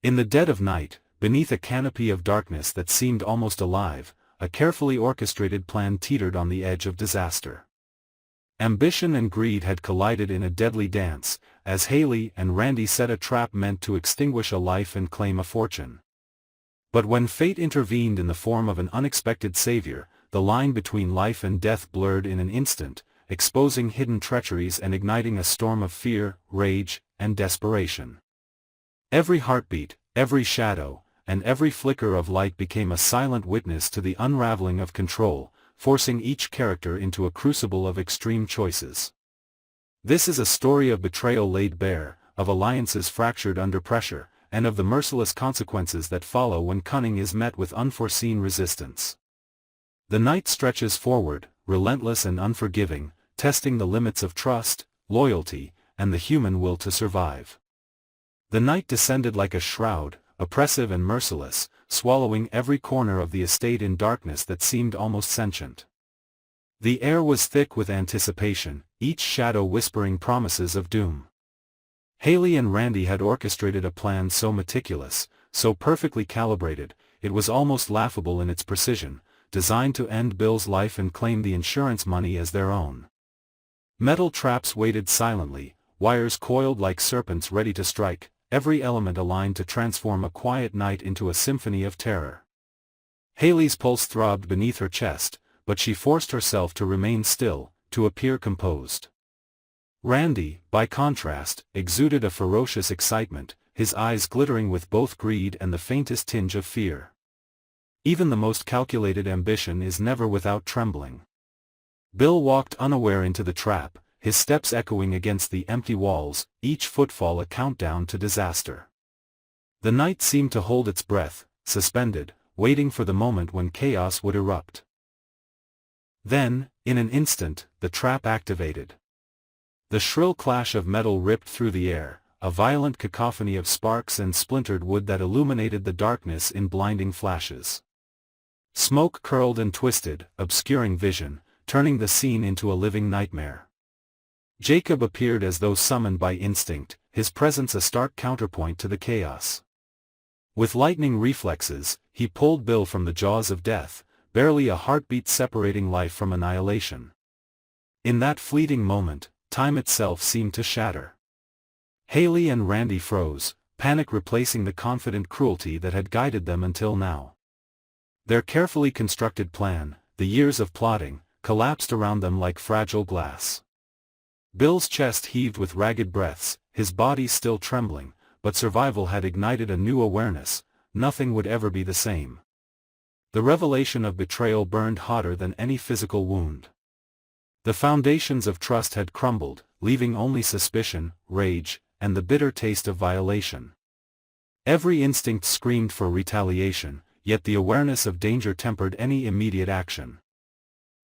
In the dead of night, beneath a canopy of darkness that seemed almost alive, a carefully orchestrated plan teetered on the edge of disaster. Ambition and greed had collided in a deadly dance, as Haley and Randy set a trap meant to extinguish a life and claim a fortune. But when fate intervened in the form of an unexpected savior, the line between life and death blurred in an instant, exposing hidden treacheries and igniting a storm of fear, rage, and desperation. Every heartbeat, every shadow, and every flicker of light became a silent witness to the unraveling of control, forcing each character into a crucible of extreme choices. This is a story of betrayal laid bare, of alliances fractured under pressure, and of the merciless consequences that follow when cunning is met with unforeseen resistance. The night stretches forward, relentless and unforgiving, testing the limits of trust, loyalty, and the human will to survive. The night descended like a shroud, oppressive and merciless, swallowing every corner of the estate in darkness that seemed almost sentient. The air was thick with anticipation, each shadow whispering promises of doom. Haley and Randy had orchestrated a plan so meticulous, so perfectly calibrated, it was almost laughable in its precision, designed to end Bill's life and claim the insurance money as their own. Metal traps waited silently, wires coiled like serpents ready to strike, every element aligned to transform a quiet night into a symphony of terror. Haley's pulse throbbed beneath her chest, but she forced herself to remain still, to appear composed. Randy, by contrast, exuded a ferocious excitement, his eyes glittering with both greed and the faintest tinge of fear. Even the most calculated ambition is never without trembling. Bill walked unaware into the trap, his steps echoing against the empty walls, each footfall a countdown to disaster. The night seemed to hold its breath, suspended, waiting for the moment when chaos would erupt. Then, in an instant, the trap activated. The shrill clash of metal ripped through the air, a violent cacophony of sparks and splintered wood that illuminated the darkness in blinding flashes. Smoke curled and twisted, obscuring vision, turning the scene into a living nightmare. Jacob appeared as though summoned by instinct, his presence a stark counterpoint to the chaos. With lightning reflexes, he pulled Bill from the jaws of death, barely a heartbeat separating life from annihilation. In that fleeting moment, time itself seemed to shatter. Haley and Randy froze, panic replacing the confident cruelty that had guided them until now. Their carefully constructed plan, the years of plotting, collapsed around them like fragile glass. Bill's chest heaved with ragged breaths, his body still trembling, but survival had ignited a new awareness: nothing would ever be the same. The revelation of betrayal burned hotter than any physical wound. The foundations of trust had crumbled, leaving only suspicion, rage, and the bitter taste of violation. Every instinct screamed for retaliation, yet the awareness of danger tempered any immediate action.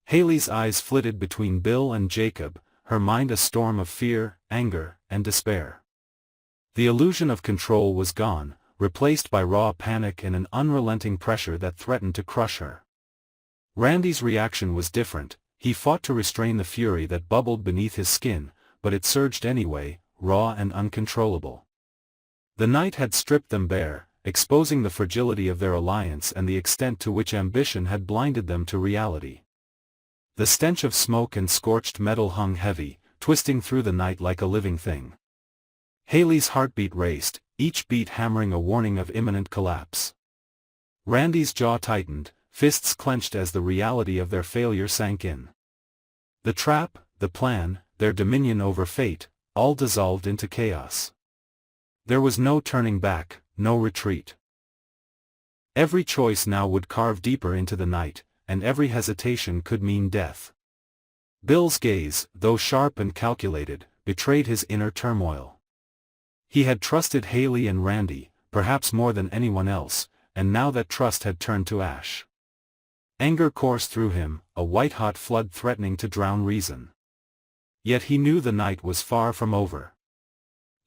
Haley's eyes flitted between Bill and Jacob, her mind a storm of fear, anger, and despair. The illusion of control was gone, replaced by raw panic and an unrelenting pressure that threatened to crush her. Randy's reaction was different. He fought to restrain the fury that bubbled beneath his skin, but it surged anyway, raw and uncontrollable. The night had stripped them bare, exposing the fragility of their alliance and the extent to which ambition had blinded them to reality. The stench of smoke and scorched metal hung heavy, twisting through the night like a living thing. Haley's heartbeat raced, each beat hammering a warning of imminent collapse. Randy's jaw tightened, fists clenched as the reality of their failure sank in. The trap, the plan, their dominion over fate, all dissolved into chaos. There was no turning back, no retreat. Every choice now would carve deeper into the night, and every hesitation could mean death. Bill's gaze, though sharp and calculated, betrayed his inner turmoil. He had trusted Haley and Randy, perhaps more than anyone else, and now that trust had turned to ash. Anger coursed through him, a white-hot flood threatening to drown reason. Yet he knew the night was far from over.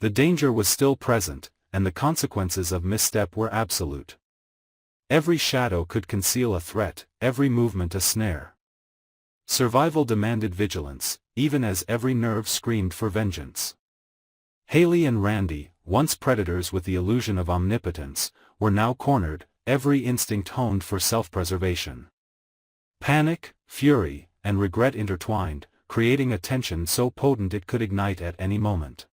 The danger was still present, and the consequences of misstep were absolute. Every shadow could conceal a threat, every movement a snare. Survival demanded vigilance, even as every nerve screamed for vengeance. Haley and Randy, once predators with the illusion of omnipotence, were now cornered, every instinct honed for self-preservation. Panic, fury, and regret intertwined, creating a tension so potent it could ignite at any moment.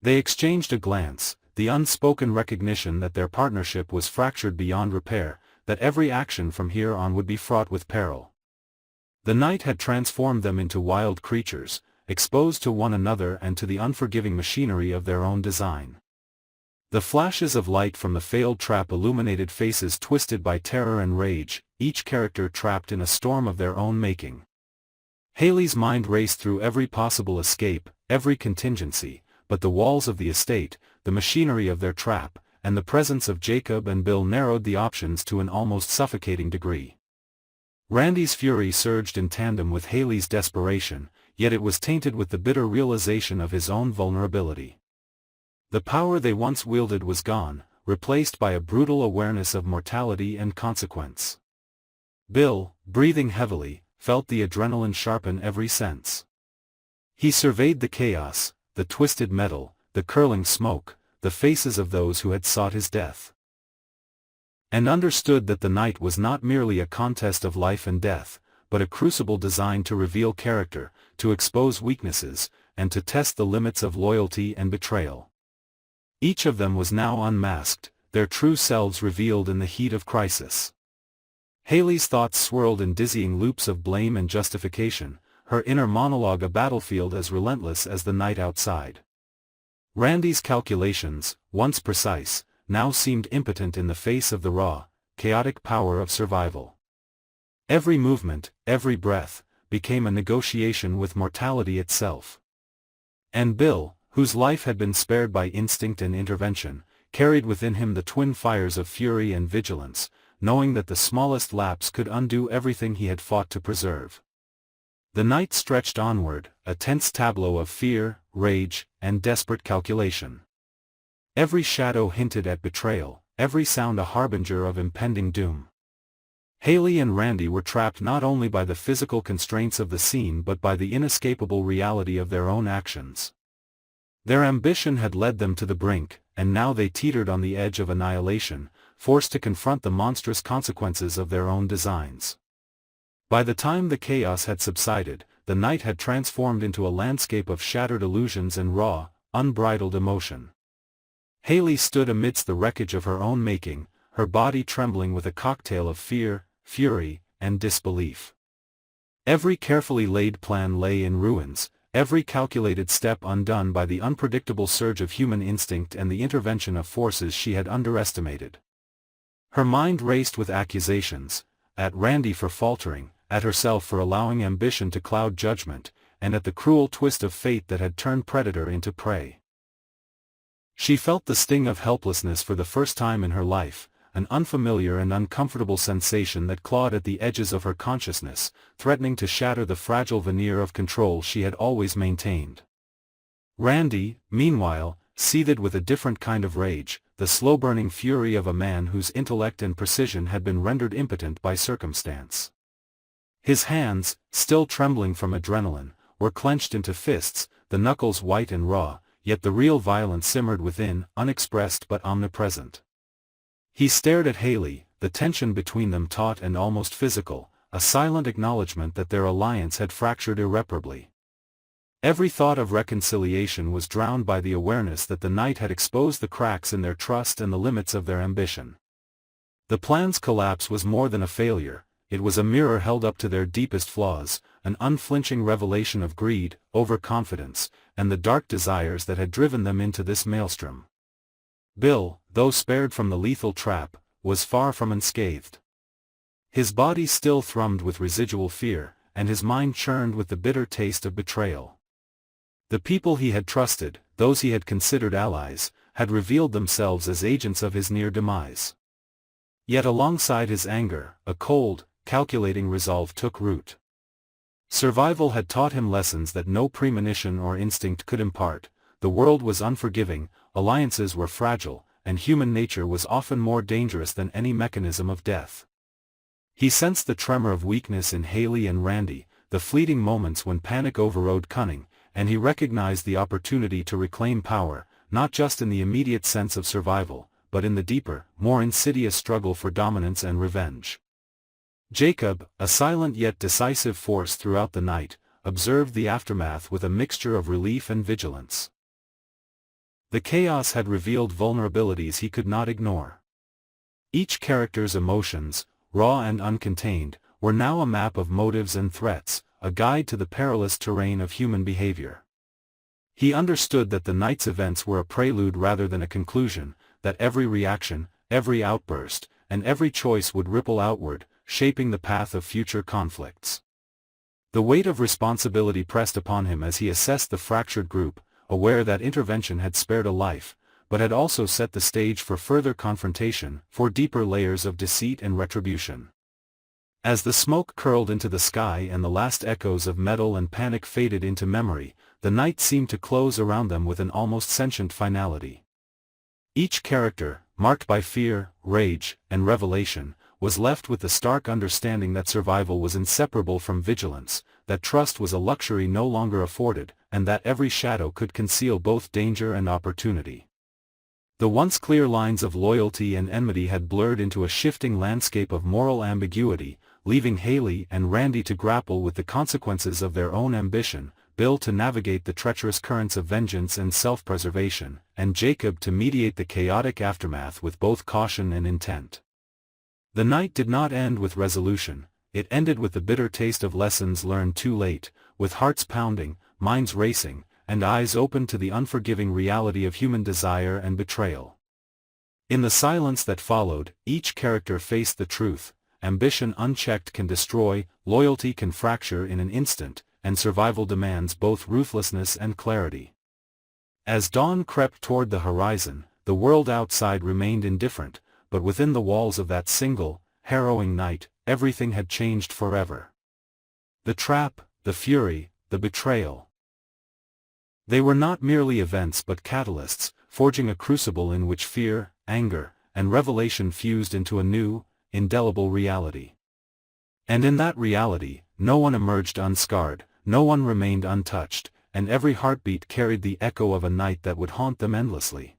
They exchanged a glance, the unspoken recognition that their partnership was fractured beyond repair, that every action from here on would be fraught with peril. The night had transformed them into wild creatures, exposed to one another and to the unforgiving machinery of their own design. The flashes of light from the failed trap illuminated faces twisted by terror and rage, each character trapped in a storm of their own making. Haley's mind raced through every possible escape, every contingency, but the walls of the estate, the machinery of their trap, and the presence of Jacob and Bill narrowed the options to an almost suffocating degree. Randy's fury surged in tandem with Haley's desperation, yet it was tainted with the bitter realization of his own vulnerability. The power they once wielded was gone, replaced by a brutal awareness of mortality and consequence. Bill, breathing heavily, felt the adrenaline sharpen every sense. He surveyed the chaos, the twisted metal, the curling smoke, the faces of those who had sought his death. And understood that the night was not merely a contest of life and death, but a crucible designed to reveal character, to expose weaknesses, and to test the limits of loyalty and betrayal. Each of them was now unmasked, their true selves revealed in the heat of crisis. Haley's thoughts swirled in dizzying loops of blame and justification, her inner monologue a battlefield as relentless as the night outside. Randy's calculations, once precise, now seemed impotent in the face of the raw, chaotic power of survival. Every movement, every breath, became a negotiation with mortality itself. And Bill, whose life had been spared by instinct and intervention, carried within him the twin fires of fury and vigilance, knowing that the smallest lapse could undo everything he had fought to preserve. The night stretched onward, a tense tableau of fear, rage, and desperate calculation. Every shadow hinted at betrayal, every sound a harbinger of impending doom. Haley and Randy were trapped not only by the physical constraints of the scene but by the inescapable reality of their own actions. Their ambition had led them to the brink, and now they teetered on the edge of annihilation, forced to confront the monstrous consequences of their own designs. By the time the chaos had subsided, the night had transformed into a landscape of shattered illusions and raw, unbridled emotion. Haley stood amidst the wreckage of her own making, her body trembling with a cocktail of fear, fury, and disbelief. Every carefully laid plan lay in ruins, every calculated step undone by the unpredictable surge of human instinct and the intervention of forces she had underestimated. Her mind raced with accusations, at Randy for faltering, at herself for allowing ambition to cloud judgment, and at the cruel twist of fate that had turned predator into prey. She felt the sting of helplessness for the first time in her life, an unfamiliar and uncomfortable sensation that clawed at the edges of her consciousness, threatening to shatter the fragile veneer of control she had always maintained. Randy, meanwhile, seethed with a different kind of rage, the slow-burning fury of a man whose intellect and precision had been rendered impotent by circumstance. His hands, still trembling from adrenaline, were clenched into fists, the knuckles white and raw, yet the real violence simmered within, unexpressed but omnipresent. He stared at Haley, the tension between them taut and almost physical, a silent acknowledgement that their alliance had fractured irreparably. Every thought of reconciliation was drowned by the awareness that the night had exposed the cracks in their trust and the limits of their ambition. The plan's collapse was more than a failure, it was a mirror held up to their deepest flaws, an unflinching revelation of greed, overconfidence, and the dark desires that had driven them into this maelstrom. Bill, though spared from the lethal trap, was far from unscathed. His body still thrummed with residual fear, and his mind churned with the bitter taste of betrayal. The people he had trusted, those he had considered allies, had revealed themselves as agents of his near demise. Yet alongside his anger, a cold, calculating resolve took root. Survival had taught him lessons that no premonition or instinct could impart. The world was unforgiving, alliances were fragile, and human nature was often more dangerous than any mechanism of death. He sensed the tremor of weakness in Haley and Randy, the fleeting moments when panic overrode cunning, and he recognized the opportunity to reclaim power, not just in the immediate sense of survival, but in the deeper, more insidious struggle for dominance and revenge. Jacob, a silent yet decisive force throughout the night, observed the aftermath with a mixture of relief and vigilance. The chaos had revealed vulnerabilities he could not ignore. Each character's emotions, raw and uncontained, were now a map of motives and threats, a guide to the perilous terrain of human behavior. He understood that the night's events were a prelude rather than a conclusion, that every reaction, every outburst, and every choice would ripple outward, shaping the path of future conflicts. The weight of responsibility pressed upon him as he assessed the fractured group, aware that intervention had spared a life, but had also set the stage for further confrontation, for deeper layers of deceit and retribution. As the smoke curled into the sky and the last echoes of metal and panic faded into memory, the night seemed to close around them with an almost sentient finality. Each character, marked by fear, rage, and revelation, was left with the stark understanding that survival was inseparable from vigilance, that trust was a luxury no longer afforded, and that every shadow could conceal both danger and opportunity. The once clear lines of loyalty and enmity had blurred into a shifting landscape of moral ambiguity, leaving Haley and Randy to grapple with the consequences of their own ambition, Bill to navigate the treacherous currents of vengeance and self-preservation, and Jacob to mediate the chaotic aftermath with both caution and intent. The night did not end with resolution, it ended with the bitter taste of lessons learned too late, with hearts pounding, minds racing, and eyes open to the unforgiving reality of human desire and betrayal. In the silence that followed, each character faced the truth: ambition unchecked can destroy, loyalty can fracture in an instant, and survival demands both ruthlessness and clarity. As dawn crept toward the horizon, the world outside remained indifferent, but within the walls of that single, harrowing night, everything had changed forever. The trap, the fury, the betrayal. They were not merely events but catalysts, forging a crucible in which fear, anger, and revelation fused into a new, indelible reality. And in that reality, no one emerged unscarred, no one remained untouched, and every heartbeat carried the echo of a night that would haunt them endlessly.